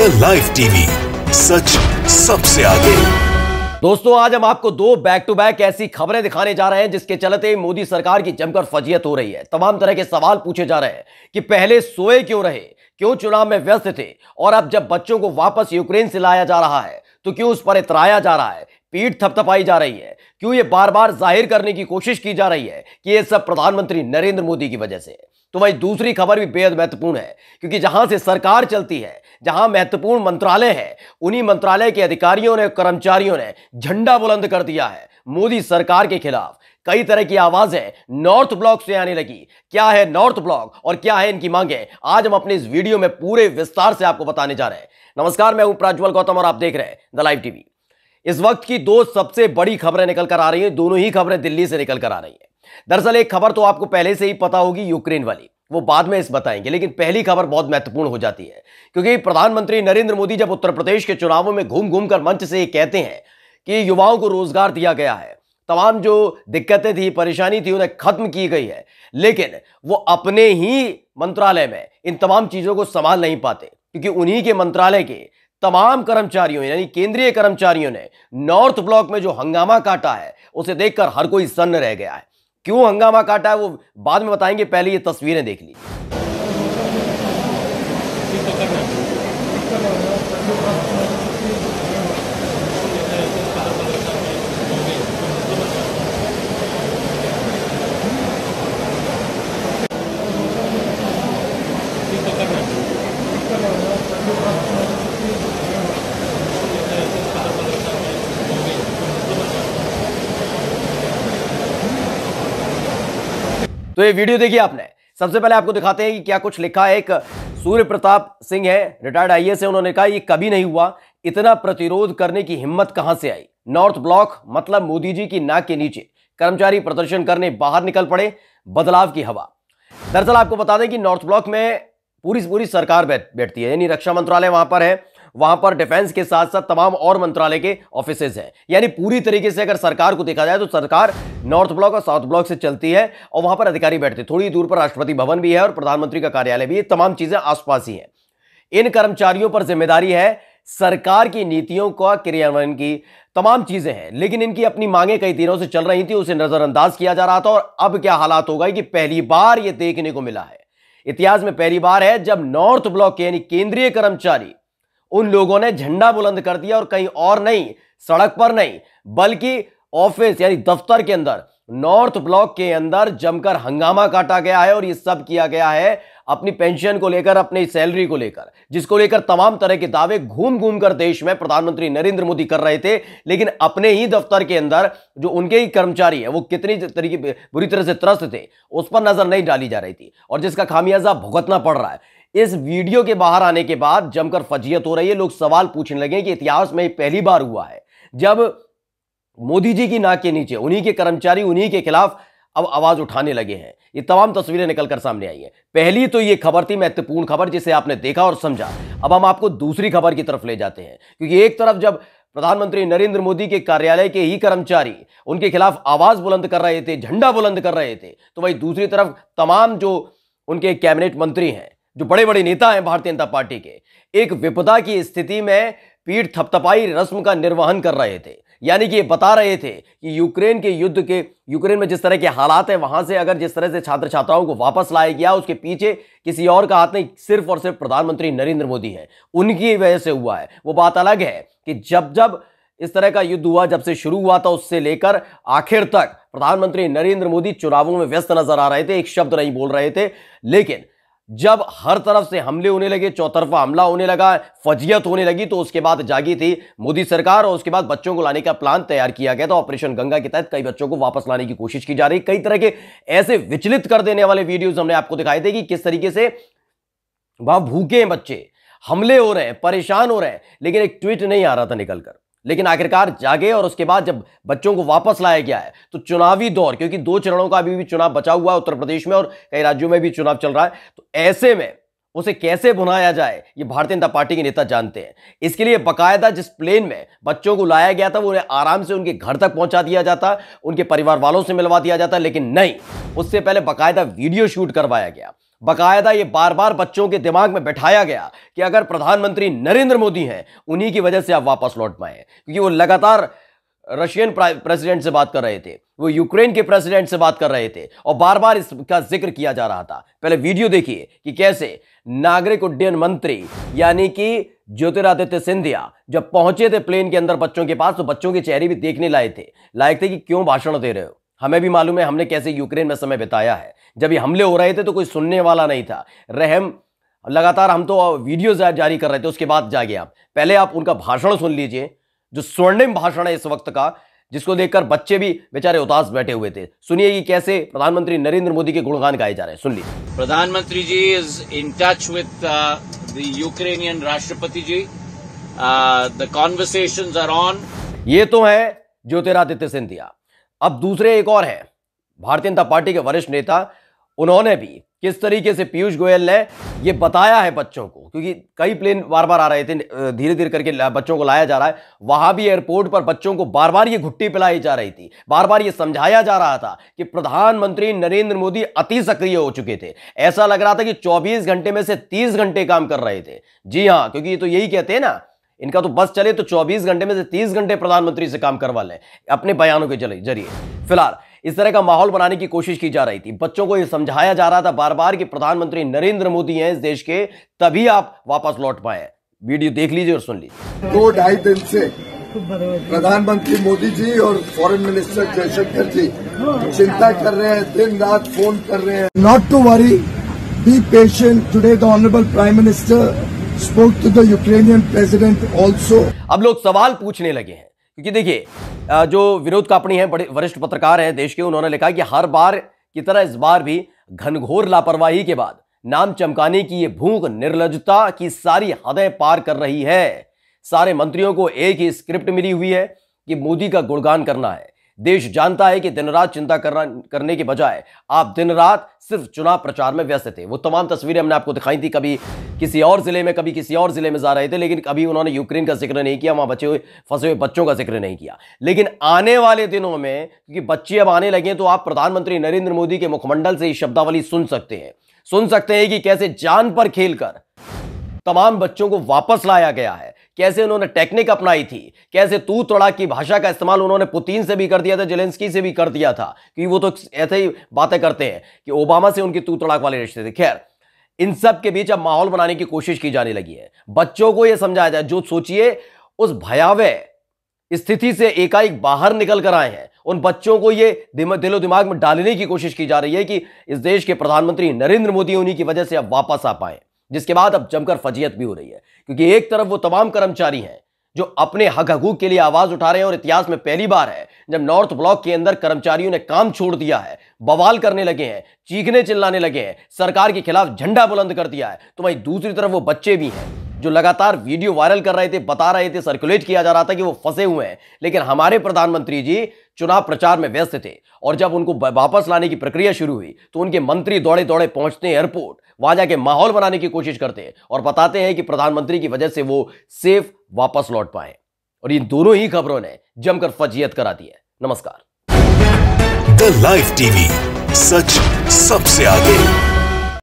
The live TV, सच सबसे आगे। दोस्तों, आज हम आपको दो बैक टू बैक ऐसी खबरें दिखाने जा रहे हैं जिसके चलते मोदी सरकार की जमकर फजीयत हो रही है। तमाम तरह के सवाल पूछे जा रहे हैं कि पहले सोए क्यों रहे, क्यों चुनाव में व्यस्त थे, और अब जब बच्चों को वापस यूक्रेन से लाया जा रहा है तो क्यों उस पर इतराया जा रहा है, पीठ थपथपाई जा रही है, क्यों ये बार बार जाहिर करने की कोशिश की जा रही है कि ये सब प्रधानमंत्री नरेंद्र मोदी की वजह से है। तो वही दूसरी खबर भी बेहद महत्वपूर्ण है, क्योंकि जहां से सरकार चलती है, जहां महत्वपूर्ण मंत्रालय है, उन्हीं मंत्रालय के अधिकारियों ने, कर्मचारियों ने झंडा बुलंद कर दिया है मोदी सरकार के खिलाफ। कई तरह की आवाजें नॉर्थ ब्लॉक से आने लगी। क्या है नॉर्थ ब्लॉक और क्या है इनकी मांगें, आज हम अपने इस वीडियो में पूरे विस्तार से आपको बताने जा रहे हैं। नमस्कार, मैं हूं प्रज्वल गौतम और आप देख रहे हैं द लाइव टीवी। इस वक्त की दो सबसे बड़ी खबरें निकल कर आ रही हैं, दोनों ही खबरें दिल्ली से निकल कर आ रही हैं। दरअसल एक खबर तो आपको पहले से ही पता होगी, यूक्रेन वाली, वो बाद में इस बताएंगे, लेकिन पहली खबर बहुत महत्वपूर्ण हो जाती है, क्योंकि प्रधानमंत्री नरेंद्र मोदी जब उत्तर प्रदेश के चुनावों में घूम घूम कर मंच से ये कहते हैं कि युवाओं को रोजगार दिया गया है, तमाम जो दिक्कतें थी, परेशानी थी, उन्हें खत्म की गई है, लेकिन वो अपने ही मंत्रालय में इन तमाम चीजों को संभाल नहीं पाते, क्योंकि उन्हीं के मंत्रालय के तमाम कर्मचारियों यानी केंद्रीय कर्मचारियों ने नॉर्थ ब्लॉक में जो हंगामा काटा है उसे देखकर हर कोई सन्न रह गया है। क्यों हंगामा काटा है वो बाद में बताएंगे, पहले ये तस्वीरें देख लीजिए। तो ये वीडियो देखिए आपने। सबसे पहले आपको दिखाते हैं कि क्या कुछ लिखा है। एक सूर्य प्रताप सिंह है, रिटायर्ड आईएएस है, उन्होंने कहा ये कभी नहीं हुआ, इतना प्रतिरोध करने की हिम्मत कहां से आई। नॉर्थ ब्लॉक मतलब मोदी जी की नाक के नीचे, कर्मचारी प्रदर्शन करने बाहर निकल पड़े, बदलाव की हवा। दरअसल आपको बता दें कि नॉर्थ ब्लॉक में पूरी सरकार बैठती है, यानी रक्षा मंत्रालय वहां पर है, वहां पर डिफेंस के साथ साथ तमाम और मंत्रालय के ऑफिसेज हैं, यानी पूरी तरीके से अगर सरकार को देखा जाए तो सरकार नॉर्थ ब्लॉक और साउथ ब्लॉक से चलती है, और वहां पर अधिकारी बैठते हैं। थोड़ी दूर पर राष्ट्रपति भवन भी है और प्रधानमंत्री का कार्यालय भी है, तमाम चीजें आसपास ही हैं। इन कर्मचारियों पर जिम्मेदारी है सरकार की नीतियों का क्रियान्वयन की, तमाम चीजें हैं, लेकिन इनकी अपनी मांगे कई दिनों से चल रही थी, उसे नजरअंदाज किया जा रहा था। और अब क्या हालात होगा कि पहली बार यह देखने को मिला है, इतिहास में पहली बार है जब नॉर्थ ब्लॉक के यानी केंद्रीय कर्मचारी, उन लोगों ने झंडा बुलंद कर दिया, और कहीं और नहीं, सड़क पर नहीं, बल्कि ऑफिस यानी दफ्तर के अंदर, नॉर्थ ब्लॉक के अंदर जमकर हंगामा काटा गया है। और यह सब किया गया है अपनी पेंशन को लेकर, अपनी सैलरी को लेकर, जिसको लेकर तमाम तरह के दावे घूम घूम कर देश में प्रधानमंत्री नरेंद्र मोदी कर रहे थे, लेकिन अपने ही दफ्तर के अंदर जो उनके ही कर्मचारी है वो कितनी तरीके बुरी तरह से त्रस्त थे उस पर नजर नहीं डाली जा रही थी, और जिसका खामियाजा भुगतना पड़ रहा है। इस वीडियो के बाहर आने के बाद जमकर फजीयत हो रही है। लोग सवाल पूछने लगे कि इतिहास में पहली बार हुआ है जब मोदी जी की नाक के नीचे उन्हीं के कर्मचारी उन्हीं के खिलाफ अब आवाज उठाने लगे हैं। ये तमाम तस्वीरें निकलकर सामने आई हैं। पहली तो ये खबर थी महत्वपूर्ण खबर, जिसे आपने देखा और समझा। अब हम आपको दूसरी खबर की तरफ ले जाते हैं, क्योंकि एक तरफ जब प्रधानमंत्री नरेंद्र मोदी के कार्यालय के ही कर्मचारी उनके खिलाफ आवाज बुलंद कर रहे थे, झंडा बुलंद कर रहे थे, तो वही दूसरी तरफ तमाम जो उनके कैबिनेट मंत्री हैं, जो बड़े बड़े नेता हैं भारतीय जनता पार्टी के, एक विपदा की स्थिति में पीठ थपथपाई रस्म का निर्वहन कर रहे थे। यानी कि ये बता रहे थे कि यूक्रेन में जिस तरह के हालात हैं, वहां से अगर जिस तरह से छात्र छात्राओं को वापस लाया गया, उसके पीछे किसी और का हाथ नहीं, सिर्फ और सिर्फ प्रधानमंत्री नरेंद्र मोदी है, उनकी वजह से हुआ है। वो बात अलग है कि जब इस तरह का युद्ध हुआ, जब से शुरू हुआ था, उससे लेकर आखिर तक प्रधानमंत्री नरेंद्र मोदी चुनावों में व्यस्त नजर आ रहे थे, एक शब्द नहीं बोल रहे थे। लेकिन जब हर तरफ से हमले होने लगे, चौतरफा हमला होने लगा, फजीयत होने लगी, तो उसके बाद जागी थी मोदी सरकार, और उसके बाद बच्चों को लाने का प्लान तैयार किया गया था। ऑपरेशन गंगा के तहत कई बच्चों को वापस लाने की कोशिश की जा रही। कई तरह के ऐसे विचलित कर देने वाले वीडियोस हमने आपको दिखाए थे कि किस तरीके से वहां भूखे हैं बच्चे, हमले हो रहे हैं, परेशान हो रहे हैं, लेकिन एक ट्वीट नहीं आ रहा था निकलकर। लेकिन आखिरकार जागे, और उसके बाद जब बच्चों को वापस लाया गया है तो चुनावी दौर, क्योंकि 2 चरणों का अभी भी चुनाव बचा हुआ है उत्तर प्रदेश में, और कई राज्यों में भी चुनाव चल रहा है, तो ऐसे में उसे कैसे भुनाया जाए ये भारतीय जनता पार्टी के नेता जानते हैं। इसके लिए बकायदा जिस प्लेन में बच्चों को लाया गया था वो उन्हें आराम से उनके घर तक पहुंचा दिया जाता, उनके परिवार वालों से मिलवा दिया जाता, लेकिन नहीं, उससे पहले बकायदा वीडियो शूट करवाया गया। बकायदा ये बार बार बच्चों के दिमाग में बैठाया गया कि अगर प्रधानमंत्री नरेंद्र मोदी हैं, उन्हीं की वजह से आप वापस लौट पाए, क्योंकि वो लगातार रशियन प्रेसिडेंट से बात कर रहे थे, वो यूक्रेन के प्रेसिडेंट से बात कर रहे थे और बार बार इसका जिक्र किया जा रहा था। पहले वीडियो देखिए कि कैसे नागरिक उड्डयन मंत्री यानी कि ज्योतिरादित्य सिंधिया जब पहुंचे थे प्लेन के अंदर बच्चों के पास, तो बच्चों के चेहरे भी देखने लायक थे कि क्यों भाषण दे रहे हो। हमें भी मालूम है, हमने कैसे यूक्रेन में समय बिताया है। जब ये हमले हो रहे थे तो कोई सुनने वाला नहीं था, रहम लगातार हम तो वीडियो जारी कर रहे थे, उसके बाद जागे आप। पहले आप उनका भाषण सुन लीजिए, जो स्वर्णिम भाषण है इस वक्त का, जिसको देखकर बच्चे भी बेचारे उदास बैठे हुए थे। सुनिए कि कैसे प्रधानमंत्री नरेंद्र मोदी के गुणगान गाए जा रहे हैं, सुन लीजिए। प्रधानमंत्री जी is in touch with the Ukrainian राष्ट्रपति जी, द कॉन्वर्सेशंस आर ऑन। ये तो है ज्योतिरादित्य सिंधिया। अब दूसरे एक और है भारतीय जनता पार्टी के वरिष्ठ नेता, उन्होंने भी किस तरीके से पीयूष गोयल ने ये बताया है बच्चों को, क्योंकि कई प्लेन बार बार आ रहे थे, धीरे धीरे करके बच्चों को लाया जा रहा है। वहां भी एयरपोर्ट पर बच्चों को बार बार ये घुट्टी पिलाई जा रही थी, बार बार ये समझाया जा रहा था कि प्रधानमंत्री नरेंद्र मोदी अति सक्रिय हो चुके थे। ऐसा लग रहा था कि 24 घंटे में से 30 घंटे काम कर रहे थे। जी हां, क्योंकि ये तो यही कहते हैं ना, इनका तो बस चले तो 24 घंटे में से 30 घंटे प्रधानमंत्री से काम करवा लें अपने बयानों के जरिए। फिलहाल इस तरह का माहौल बनाने की कोशिश की जा रही थी, बच्चों को यह समझाया जा रहा था बार बार कि प्रधानमंत्री नरेंद्र मोदी हैं इस देश के, तभी आप वापस लौट पाए। वीडियो देख लीजिए और सुन लीजिए। 2-2.5 दिन से प्रधानमंत्री मोदी जी और फॉरेन मिनिस्टर जयशंकर जी चिंता कर रहे हैं, दिन रात फोन कर रहे हैं। Not to worry, be patient. Today the honourable prime minister spoke to the Ukrainian president also। अब लोग सवाल पूछने लगे हैं, क्योंकि देखिए जो विनोद कापड़ी हैं, बड़े वरिष्ठ पत्रकार हैं देश के, उन्होंने लिखा कि हर बार की तरह इस बार भी घनघोर लापरवाही के बाद नाम चमकाने की ये भूख निर्लज्जता की सारी हदें पार कर रही है। सारे मंत्रियों को एक ही स्क्रिप्ट मिली हुई है कि मोदी का गुणगान करना है। देश जानता है कि दिन रात चिंता करने के बजाय आप दिन रात सिर्फ चुनाव प्रचार में व्यस्त थे। वो तमाम तस्वीरें हमने आपको दिखाई थी, कभी किसी और जिले में, कभी किसी और जिले में जा रहे थे, लेकिन कभी उन्होंने यूक्रेन का जिक्र नहीं किया, वहां फंसे हुए बच्चों का जिक्र नहीं किया। लेकिन आने वाले दिनों में, क्योंकि बच्चे अब आने लगे, तो आप प्रधानमंत्री नरेंद्र मोदी के मुखमंडल से ये शब्दावली सुन सकते हैं कि कैसे जान पर खेलकर तमाम बच्चों को वापस लाया गया है, कैसे उन्होंने टेक्निक अपनाई थी, कैसे तू तड़ाक की भाषा का इस्तेमाल उन्होंने पुतिन से भी कर दिया था, जेलेंस्की से भी कर दिया था, क्योंकि वो तो ऐसे ही बातें करते हैं कि ओबामा से उनकी तू तड़ाक वाले रिश्ते थे। खैर, इन सब के बीच अब माहौल बनाने की कोशिश की जाने लगी है। बच्चों को यह समझाया जाए, जो सोचिए उस भयावह स्थिति से एकाएक बाहर निकल कर आए हैं, उन बच्चों को ये दिलो दिमाग में डालने की कोशिश की जा रही है कि इस देश के प्रधानमंत्री नरेंद्र मोदी उन्हीं की वजह से अब वापस आ पाए, जिसके बाद अब जमकर फजीयत भी हो रही है। क्योंकि एक तरफ वो तमाम कर्मचारी हैं जो अपने हक हकूक के लिए आवाज उठा रहे हैं, और इतिहास में पहली बार है जब नॉर्थ ब्लॉक के अंदर कर्मचारियों ने काम छोड़ दिया है, बवाल करने लगे हैं, चीखने चिल्लाने लगे हैं, सरकार के खिलाफ झंडा बुलंद कर दिया है। तो वहीं दूसरी तरफ वो बच्चे भी हैं जो लगातार वीडियो वायरल कर रहे थे, बता रहे थे, सर्कुलेट किया जा रहा था कि वो फंसे हुए हैं, लेकिन हमारे प्रधानमंत्री जी चुनाव प्रचार में व्यस्त थे। और जब उनको वापस लाने की प्रक्रिया शुरू हुई तो उनके मंत्री दौड़े दौड़े पहुंचते हैं एयरपोर्ट, वहां जाके माहौल बनाने की कोशिश करते हैं और बताते हैं कि प्रधानमंत्री की वजह से वो सेफ वापस लौट पाए। और इन दोनों ही खबरों ने जमकर फजीयत करा दी है। नमस्कार। द लाइव टीवी, सच सबसे आगे।